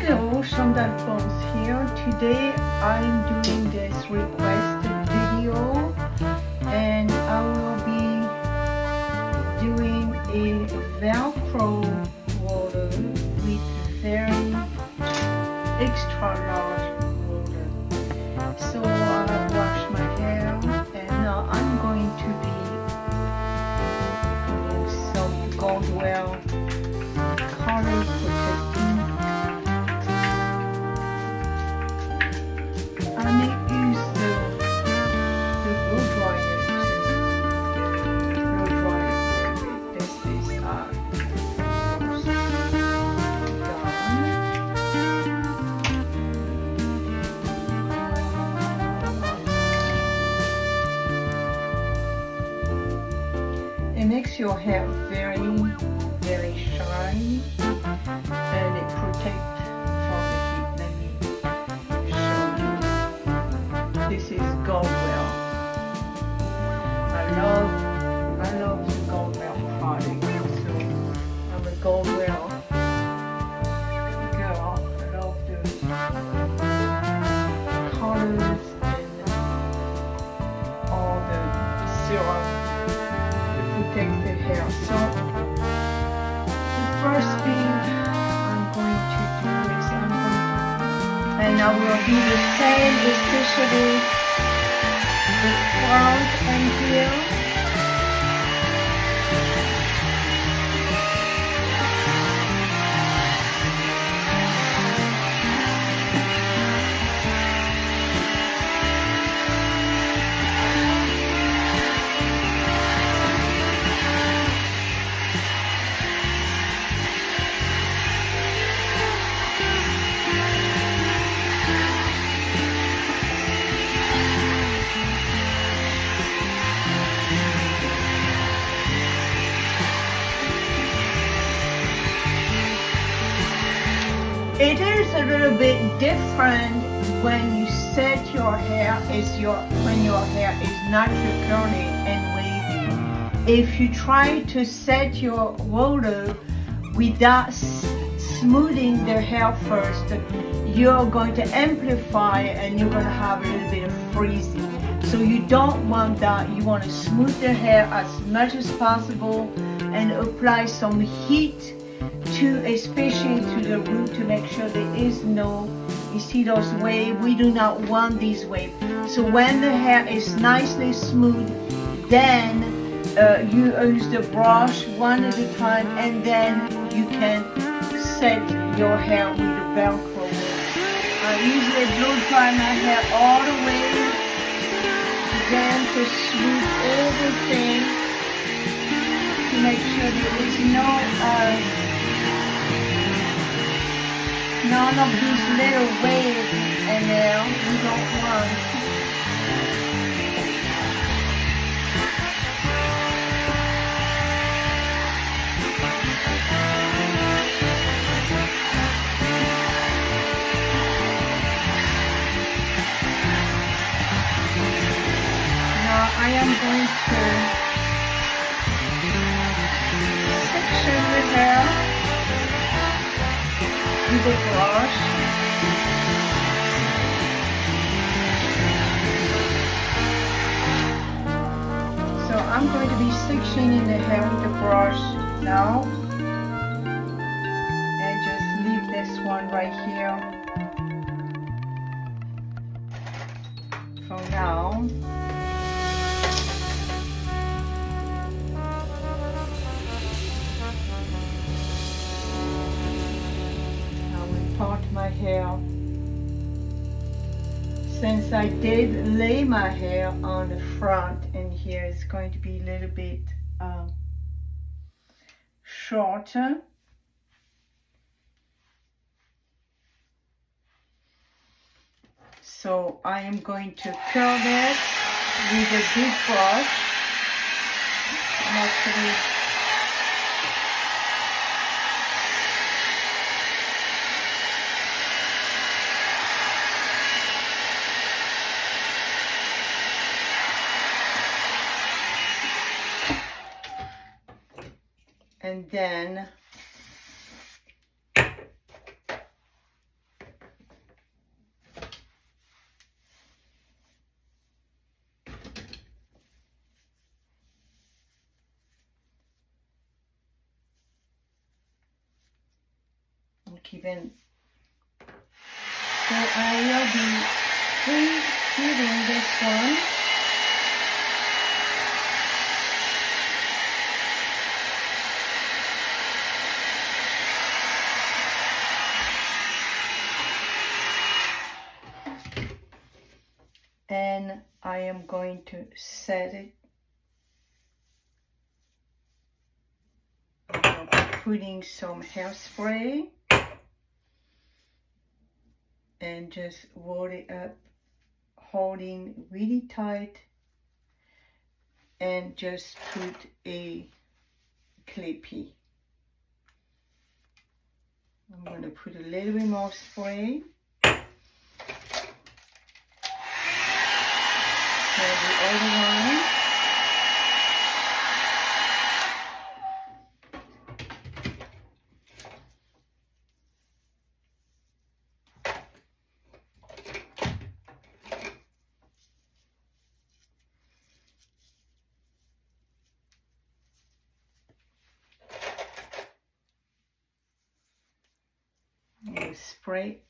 Hello, Chandal Phones here. Today I'm doing this requested video and I will be doing a Velcro roller with very extra large roller. So I washed my hair and now I'm going to be doing some Goldwell color protecting. I may use the blow dryer to blow dry a little bit. This is almost done. It makes your hair very, very shiny and it protects from the heat. Let me show you. This is Goldwell. I love the Goldwell product. So I'm a Goldwell girl. I love the colors and all the serum to protect the hair. So the first thing I'm going to do is and I will do the same, especially the front and here. It is a little bit different when you set your hair when your hair is naturally curly and wavy. If you try to set your roller without smoothing the hair first, you're going to amplify and you're going to have a little bit of freezing. So you don't want that. You want to smooth the hair as much as possible and apply some heat especially to the root to make sure there is no, you see those waves, we do not want these waves. So when the hair is nicely smooth, then you use the brush one at a time and then you can set your hair with the Velcro. I usually blow dry my hair all the way, then to smooth everything to make sure there is none of these little waves in there. We don't want. Now I am going to section the hair with a brush. So I'm going to be sectioning the hair with the brush now and just leave this one right here for now. Part my hair. Since I did lay my hair on the front and here it's going to be a little bit shorter. So I am going to curl it with a big brush. I'm actually and then even. So I will be reheating this one. And I am going to set it. I'm putting some hairspray and just roll it up, holding really tight, and just put a clippy. I'm going to put a little bit more spray. And the other one. And spray.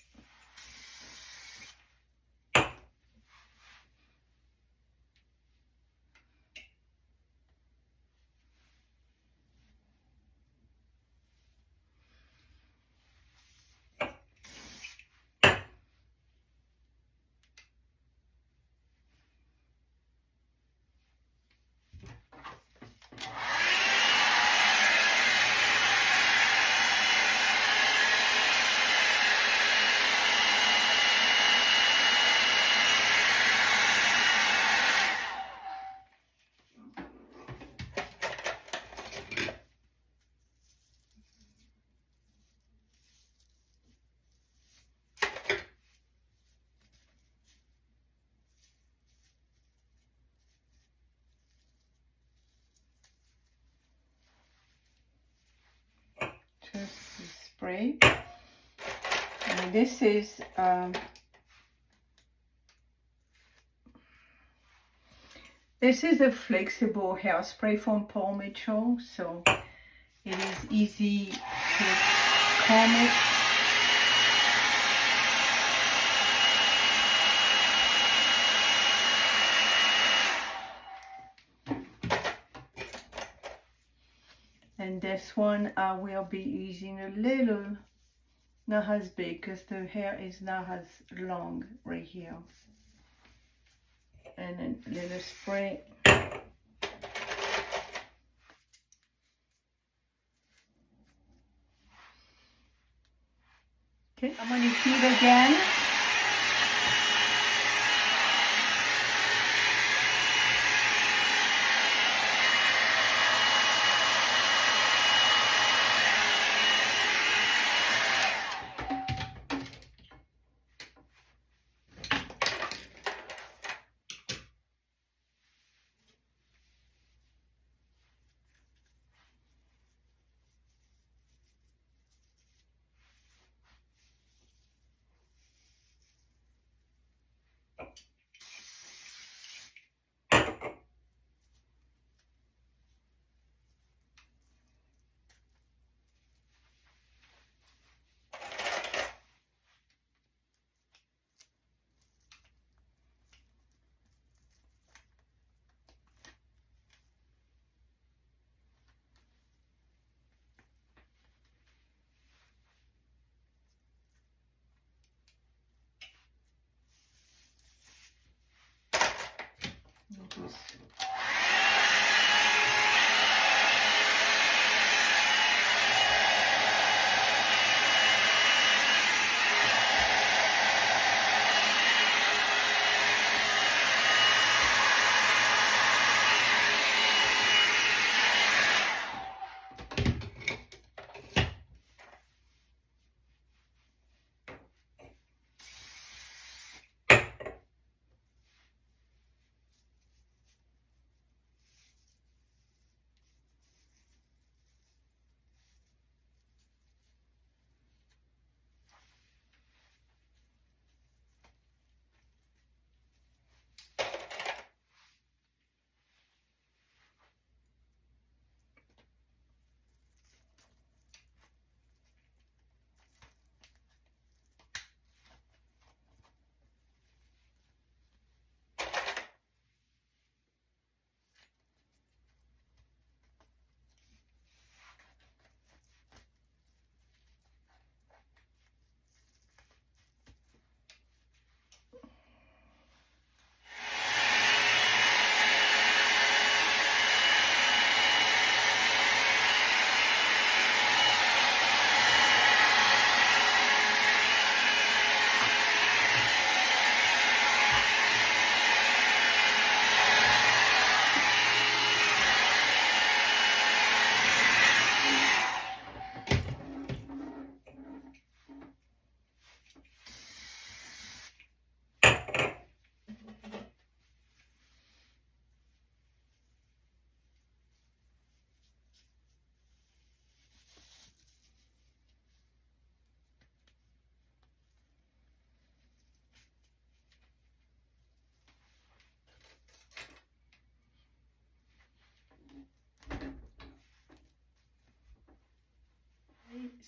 Just spray. And this is a flexible hairspray from Paul Mitchell, so it is easy to comb it. And this one I will be using a little, not as big, because the hair is not as long right here. And then a little spray. Okay, I'm going to heat again.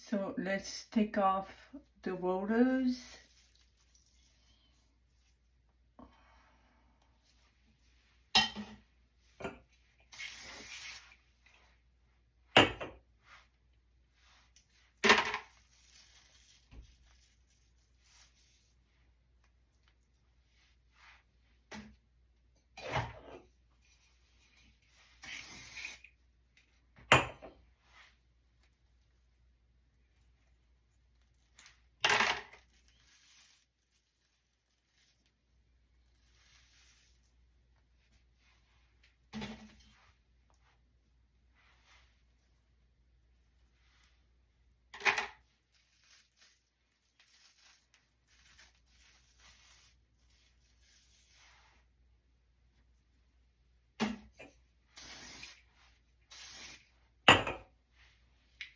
So let's take off the rollers.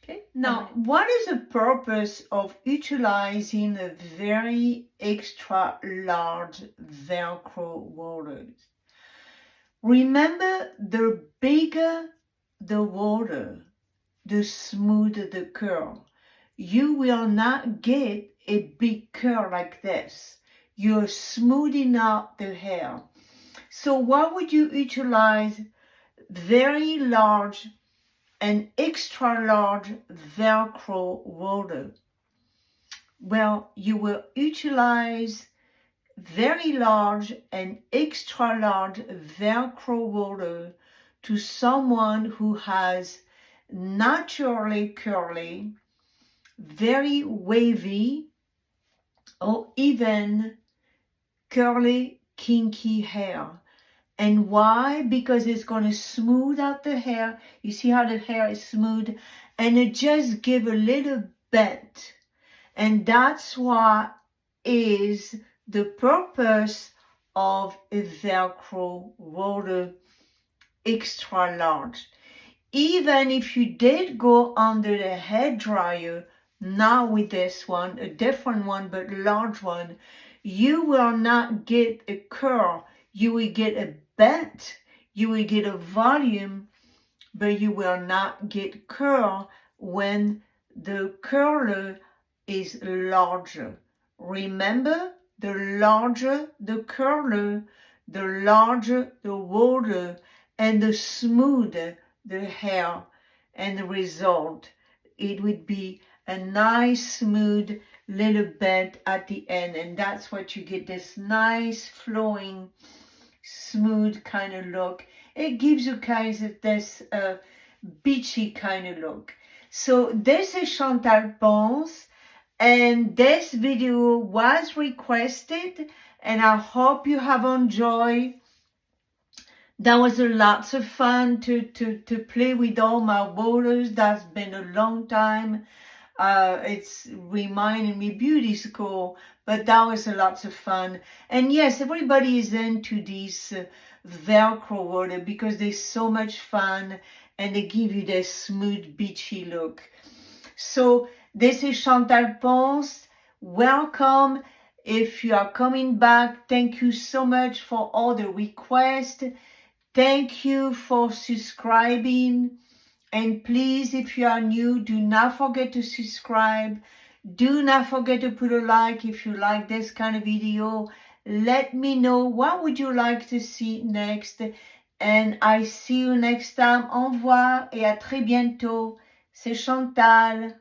Okay. Now, what is the purpose of utilizing a very extra large Velcro rollers? Remember, the bigger the roller, the smoother the curl. You will not get a big curl like this. You're smoothing out the hair. So why would you utilize very large and extra large Velcro roller? Well, you will utilize very large and extra large Velcro roller to someone who has naturally curly, very wavy, or even curly, kinky hair. And why? Because it's going to smooth out the hair. You see how the hair is smooth? And it just give a little bend. And that's what is the purpose of a Velcro roller extra large. Even if you did go under the hair dryer, now with this one, a different one but large one, you will not get a curl. You will get a bend, you will get a volume, but you will not get curl when the curler is larger. Remember, the larger the curler, the larger the roller, and the smoother the hair. And the result, it would be a nice smooth little bend at the end, and that's what you get, this nice flowing smooth kind of look. It gives you kind of this beachy kind of look. So this is Chantal Ponce, and this video was requested, and I hope you have enjoyed. That was a lots of fun to play with all my rollers. That's been a long time. It's reminding me beauty school, but that was a lots of fun. And yes, everybody is into these Velcro roller because they're so much fun and they give you this smooth, beachy look. So this is Chantal Ponce. Welcome. If you are coming back, thank you so much for all the requests. Thank you for subscribing. And please, if you are new, do not forget to subscribe. Do not forget to put a like if you like this kind of video. Let me know what would you like to see next. And I see you next time. Au revoir et à très bientôt. C'est Chantal.